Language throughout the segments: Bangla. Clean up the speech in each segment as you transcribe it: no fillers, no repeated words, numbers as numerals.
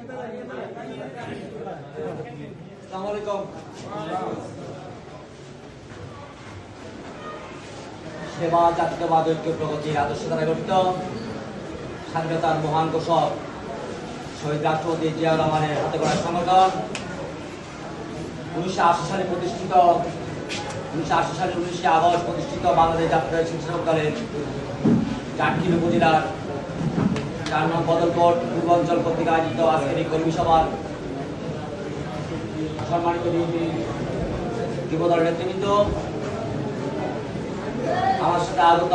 সেবা জাতীয়তাবাদ ঐক্য প্রগতির আদর্শ দ্বারা গঠিত স্বাধীনতার মহান ঘোষক শহীদ রাষ্ট্রপতি জিয়াউর রহমানের হাতে গড়া সংগঠন 1980 সালে প্রতিষ্ঠিত 1980 সালের 19 আগস্ট প্রতিষ্ঠিত বাংলাদেশ জাতীয় স্বেচ্ছাসেবক দলের চাটখিল উপজেলার 4 নং বদলকোট পূর্বাঞ্চল কর্তৃক আয়োজিত আজকের এই কর্মী সভার সম্মানিত যুবদলের নেতৃবৃন্দ, আমার সাথে আগত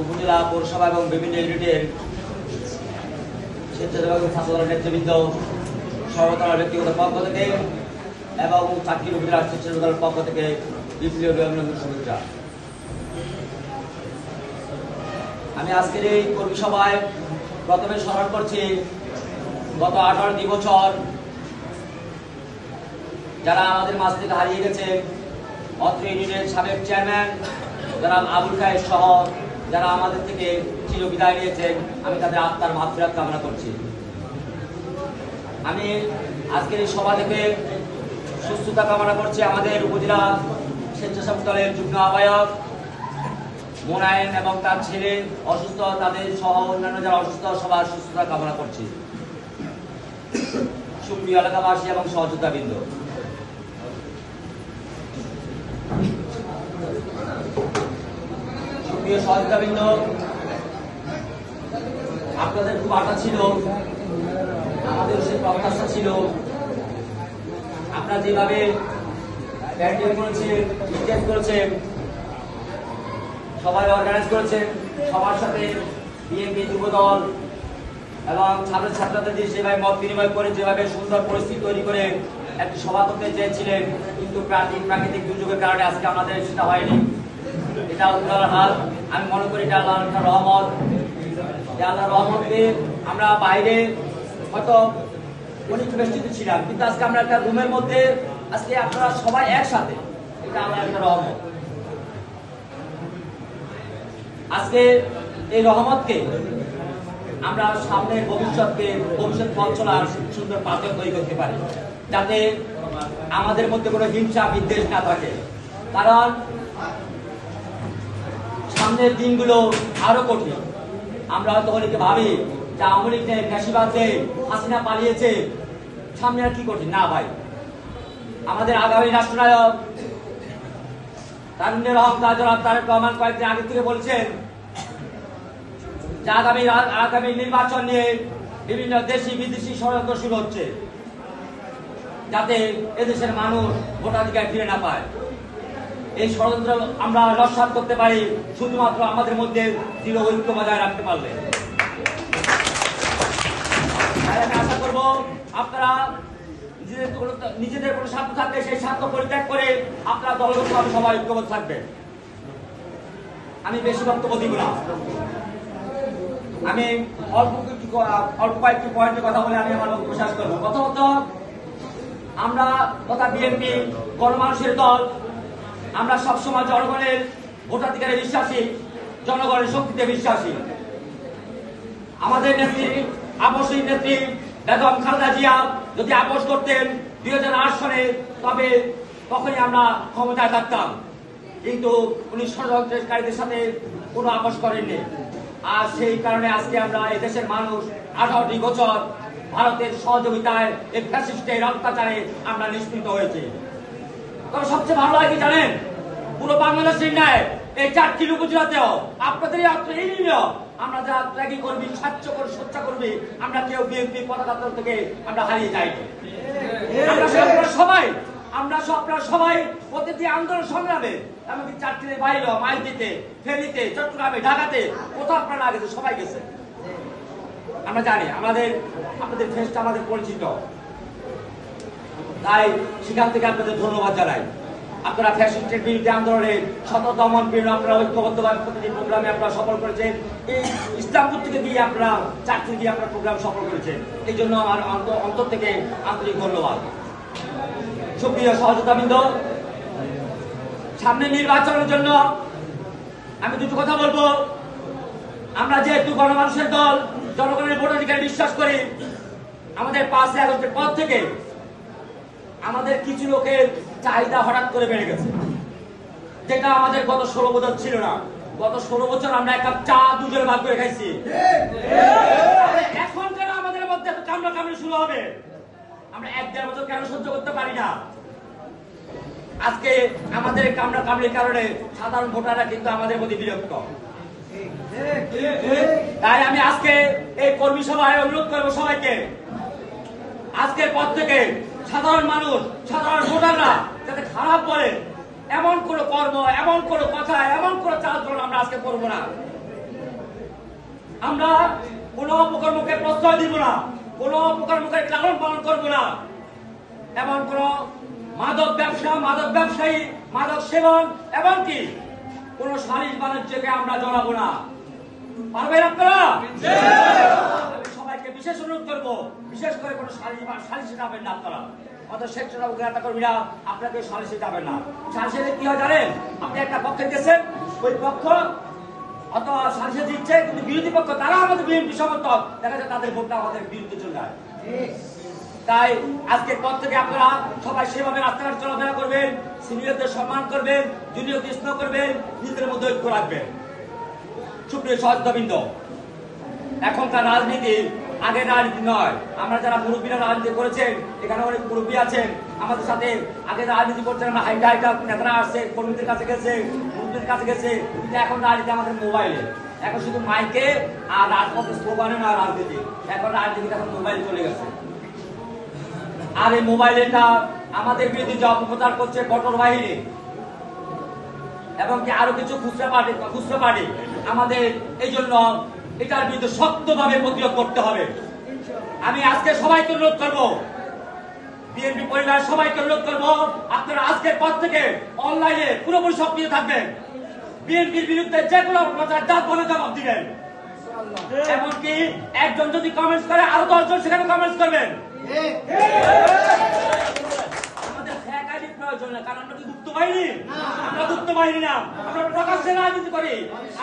উপজেলা পৌরসভা এবং বিভিন্ন ইউনিটের স্বেচ্ছাসেবক ছাত্র দলের নেতৃবৃন্দ, সর্বদলের ব্যক্তিগত পক্ষ থেকে এবং চাটখিল উপজেলার স্বেচ্ছাসেবক দলের পক্ষ থেকে বিপ্লবী অভিনন্দন শুভেচ্ছা। আমি আজকের এই কর্মী সভায় প্রথমে স্মরণ করছি গত 18 বছর যারা আমাদের মাঝ থেকে হারিয়ে গেছে, অত্র ইউনিয়নের সাবেক চেয়ারম্যান যারা আবুল খায়ের সহ যারা আমাদের থেকে চির বিদায় নিয়েছেন, আমি তাদের আত্মার মাগফিরাত কামনা করছি। আমি আজকের এই সভা থেকে সুস্থতা কামনা করছি আমাদের উপজেলা স্বেচ্ছাসেবক দলের যুগ্ম আহ্বায়ক মোনায়েন এবং তার ছেলে অসুস্থ, তাদের সহ অন্যান্য যারা অসুস্থ সবার সুস্থতা কামনা করছি। সুপ্রিয় এলাকাবাসী এবং সহযোদ্ধাবৃন্দ, সুপ্রিয় সহযোদ্ধাবৃন্দ, আপনাদের খুব আশা ছিল, আমাদের সে প্রত্যাশা ছিল, আপনারা যেভাবে প্যান্ডেল করেছেন, স্টেজ করেছেন, সবাই অর্গানাইজ করেছেন, সবার সাথে বিএনপি যুবদল এবং ছাত্রছাত্রীদের যেভাবে মত বিনিময় করে যেভাবে সুন্দর পরিস্থিতি তৈরি করে একটি সভা করতে চেয়েছিলেন, কিন্তু প্রাকৃতিক দুর্যোগের কারণে আজকে আমাদের সেটা হয়নি। এটা আল্লাহর হাত, আমি মনে করি এটা আল্লাহর রহমত। আল্লাহর রহমতকে আমরা বাইরে হয়তো অনেক বেষ্টিত ছিলাম, কিন্তু আজকে আমরা একটা রুমের মধ্যে আজকে আপনারা সবাই একসাথে, এটা আল্লাহর একটা রহমত। আজকে এই রহমতকে আমরা সামনের ভবিষ্যৎ পথ চলার সুন্দর পাথর তৈরি করতে পারি, যাতে আমাদের মধ্যে কোনো হিংসা বিদ্বেষ না থাকে। কারণ সামনের দিনগুলো আরো কঠিন। আমরা হয়তো অনেকে ভাবি যে আওয়ামী লীগ নেই, ফ্যাসিবাদ নেই, হাসিনা পালিয়েছে, সামনে আর কি কঠিন না ভাই। আমাদের আগামী রাষ্ট্রনায়ক তারুণ্যের অহংকার জনাব তারেক রহমান কয়েকদিন আগে থেকে বলছেন যে আগামী নির্বাচন নিয়ে বিভিন্ন দেশি বিদেশি ষড়যন্ত্র শুরু হচ্ছে, যাতে এদেশের মানুষ ভোটাধিকার ফিরে না পায়। এই ষড়যন্ত্র আমরা নস্যাৎ করতে পারি শুধুমাত্র আমাদের মধ্যে দৃঢ় ঐক্য বজায় রাখতে পারলে। আমি আশা করবো আপনারা নিজেদের কোনো স্বার্থ থাকলে সেই স্বার্থ পরিত্যাগ করে আপনারা দলগতভাবে সবাই ঐক্যবদ্ধ থাকবেন। আমি বেশি বক্তব্য দিব না, আমি অল্প কয়েকটি পয়েন্টের কথা বলে আমি আমার বক্তব্য শেষ করবো। প্রথমত, আমরা তথা বিএনপি গণমানুষের দল, আমরা সবসময় জনগণের ভোটাধিকারে বিশ্বাসী, জনগণের শক্তিতে বিশ্বাসী। আমাদের নেত্রী, আপসহীন নেত্রী বেগম খালেদা জিয়া যদি আপোষ করতেন 2008 সালে, তবে তখনই আমরা ক্ষমতায় থাকতাম, কিন্তু উনি ষড়যন্ত্রকারীদের সাথে কোনো আপোষ করেননি। আর সেই কারণে আজকে আমরা এই দেশের মানুষ 18টি বছর ভারতের সহযোগিতায় এই ফ্যাসিস্টের অত্যাচারে আমরা নিষ্পৃত হয়েছি। তবে সবচেয়ে ভালো লাগে জানেন, পুরো বাংলাদেশের ন্যায় এই চাটখিল উপজেলাতেও আপনাদের আমরা যারা ত্যাগী কর্মী, সোচ্চা কর্মী, আমরা কেউ বিএনপি পতাকা থেকে আমরা হারিয়ে যাইনি। আপনারা সবাই প্রতিটি আন্দোলন সংগ্রামে, এমনকি চাটখিলের বাইরে মাইদিতে, ফেনীতে, চট্টগ্রামে, ঢাকাতে কোথাও আপনারা না গেছে, সবাই গেছে। আমরা জানি আপনাদের ফেসটা আমাদের পরিচিত, তাই সেখান থেকে আপনাদের ধন্যবাদ জানাই। আপনারা ফ্যাসিস্টের বিরুদ্ধে আন্দোলনে শত দমন পীড়ন আপনারা ঐক্যবদ্ধভাবে প্রতিটি প্রোগ্রামে আপনারা সফল করেছেন। এই ইসলামপুর থেকে দিয়ে আপনারা চাকরি দিয়ে আপনারা প্রোগ্রাম সফল করেছেন, এই জন্য আমার অন্তর থেকে আন্তরিক ধন্যবাদ। সুপ্রিয় সহযোদ্ধাবৃন্দ, সামনে নির্বাচনের জন্য আমি দুটো কথা বলবো। আমরা যেহেতু গণমানুষের দল, জনগণের ভোটাধিকারে বিশ্বাস করি, আমাদের 5 আগস্টের পর থেকে আমাদের কিছু লোকের চাহিদা হঠাৎ করে বেড়ে গেছে, যেটা আমাদের গত 16 বছর ছিল না। গত 16 বছর আমরা এক কাপ চা দুজনে ভাগ করে খাইছি। এখন কেন আমাদের মধ্যে কামড়া কামড়ি শুরু হবে? আমরা 1-1.5 বছর কেন সহ্য করতে পারি না? আজকে আমাদের কামড়া কামড়ির কারণে সাধারণ ভোটাররা কিন্তু আমাদের প্রতি বিরক্ত। তাই আমি আজকে এই কর্মী সভায় অনুরোধ করবো সবাইকে, আজকের পর থেকে সাধারণ মানুষ, সাধারণ ভোটাররা যাতে খারাপ বলে এমন কোন কর্ম, এমন কোন কথা, এমন কোন চালচলন আমরা আজকে করবো না। আমরা কোন অপকর্মকে প্রশ্রয় দিব না, কোন অপকর্মকে লালন পালন করবো না। এমন কোন মাদক ব্যবসা, মাদক ব্যবসায়ী, মাদক সেবন এমনকি কোন সালিশ বাণিজ্যকে আমরা জড়াবো না। পারবেন আপনারা? আমি সবাইকে বিশেষ অনুরোধ করবো, বিশেষ করে কোন সালিশে যাবেন না আপনারা। অত সেক্টর নেতা কর্মীরা আপনাকে সালিশে যাবেন না। সালিশে কি হয় জানেন? আপনি একটা পক্ষে গেছেন, ওই পক্ষ অত সালিশে দিচ্ছে, কিন্তু বিরোধী পক্ষ তারা আমাদের বিএনপি সমর্থক, দেখা যায় তাদের ভোটটা আমাদের বিরুদ্ধে চলে যায়। তাই আজকের পর থেকে আপনারা সবাই সেভাবে রাস্তাঘাট চলাফেরা করবেন, সিনিয়রদের সম্মান করবেন, জুনিয়রদের স্নেহ করবেন, নিজেদের মধ্যে ঐক্য রাখবেন। সুপ্রিয় সহযোগিবৃন্দ, এখনকার রাজনীতি আগের রাজনীতি নয়। আমরা যারা মুরব্বীরা রাজনীতি করেছেন, এখানে অনেক মুরব্বী আছেন আমাদের সাথে, আগে রাজনীতি করছেন, আমরা হাইটা হাইটা নেতারা আসছে, কর্মীদের কাছে গেছে, মুরব্বীদের কাছে গেছে, কিন্তু এখন রাজনীতি আমাদের মোবাইলে, এখন শুধু মাইকে আর রাজপথে স্লোগানে নয় রাজনীতি, এখন রাজনীতি এখন মোবাইলে চলে গেছে। আর এই মোবাইলটা আমাদের বিরুদ্ধে যে অপপ্রচার করছে কঠোর বাহিনী এবং কি আরো কিছু খুচরা পার্টি, আমাদের এই জন্য এটার বিরুদ্ধে শক্তভাবে প্রতিরোধ করতে হবে। আমি আজকে সবাইকে অনুরোধ করবো, বিএনপি পরিবার সবাইকে অনুরোধ করবো, আপনারা আজকের পর থেকে অনলাইনে পুরোপুরি সক্রিয় থাকবেন। বিএনপির বিরুদ্ধে যে কোনো প্রচার যা বলে জবাব দিবেন। এমনকি একজন যদি কমেন্টস করে আরো 10 জন সেখানে কমেন্টস করবেন। আমাদের হ্যাক আইডির প্রয়োজন না, কারণ আমরা কি গুপ্ত বাহিনী? আমরা গুপ্ত বাহিনী না, আমরা প্রকাশ্যে রাজনীতি করি।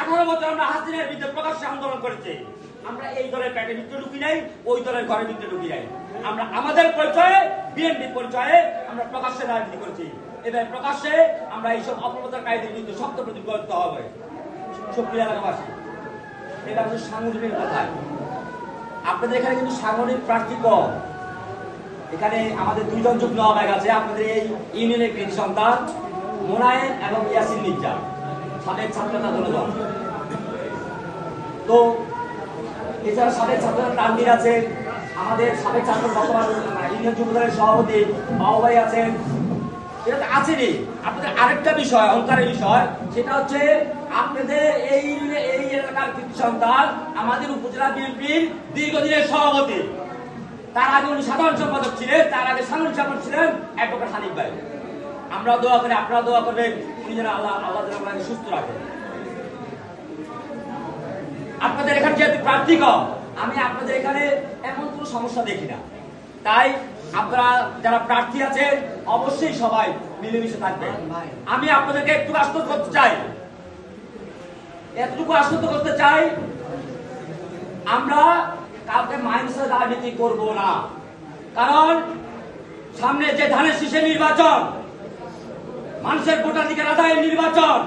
18 বছর আমরা হাসিনার বিরুদ্ধে প্রকাশ্যে আন্দোলন করেছি। আমরা এই দলের প্যাটের ভিতরে ঢুকি নাই, ওই দলের ঘরের ভিতরে ঢুকি নাই। আমরা আমাদের পরিচয়ে, বিএনপির পরিচয়ে আমরা প্রকাশ্যে রাজনীতি করেছি। এবার প্রকাশ্যে আমরা এইসব অপপ্রচারকারীদের বিরুদ্ধে শক্ত প্রতিরোধ করতে হবে। সুপ্রিয় এলাকাবাসী, এটা হচ্ছে সাংগঠনিক কথা। আপনাদের এখানে কিন্তু সাংগঠনিক প্রার্থী কম। এখানে আমাদের 2 জন যুগ্ম আহ্বায়ক আছে, আপনাদের এই ইউনিয়নের কৃতি সন্তান মোনায়েম এবং ইয়াসিন মির্জা, সাবেক ছাত্রনেতা দল। তো এছাড়া সাবেক ছাত্রনেতা তানভীর আছেন, আমাদের সাবেক ছাত্র বর্তমান ইউনিয়ন যুব দলের সভাপতি বাবু আছেন। এটা তো আছেনই। আপনাদের আরেকটা বিষয়, অহংকারের বিষয়, সেটা হচ্ছে আপনাদের এই এলাকার কৃতি সন্তান আমাদের উপজেলা বিএনপির দীর্ঘদিনের সভাপতি। তার আগে উনি সাধারণ সম্পাদক ছিলেন, তার আগে সাধারণ সম্পাদক ছিলেন অ্যাডভোকেট হানিফ ভাই। আমরা দোয়া করি, আপনারা দোয়া করবেন, উনি যেন আল্লাহ আপনাকে সুস্থ রাখেন। আপনাদের এখানে যেহেতু প্রার্থী কম, আমি আপনাদের এখানে এমন কোনো সমস্যা দেখি না। তাই আপনারা যারা প্রার্থী আছেন অবশ্যই সবাই মিলেমিশে থাকবেন। আমি আপনাদেরকে একটু আশ্বস্ত করতে চাই, এতটুকু আশ্বস্ত করতে চাই, আমরা কাউকে মাইনাসে রাজনীতি করব না। কারণ সামনে যে ধানের শীষের নির্বাচন, মানুষের ভোটাধিকার আদায়ের নির্বাচন,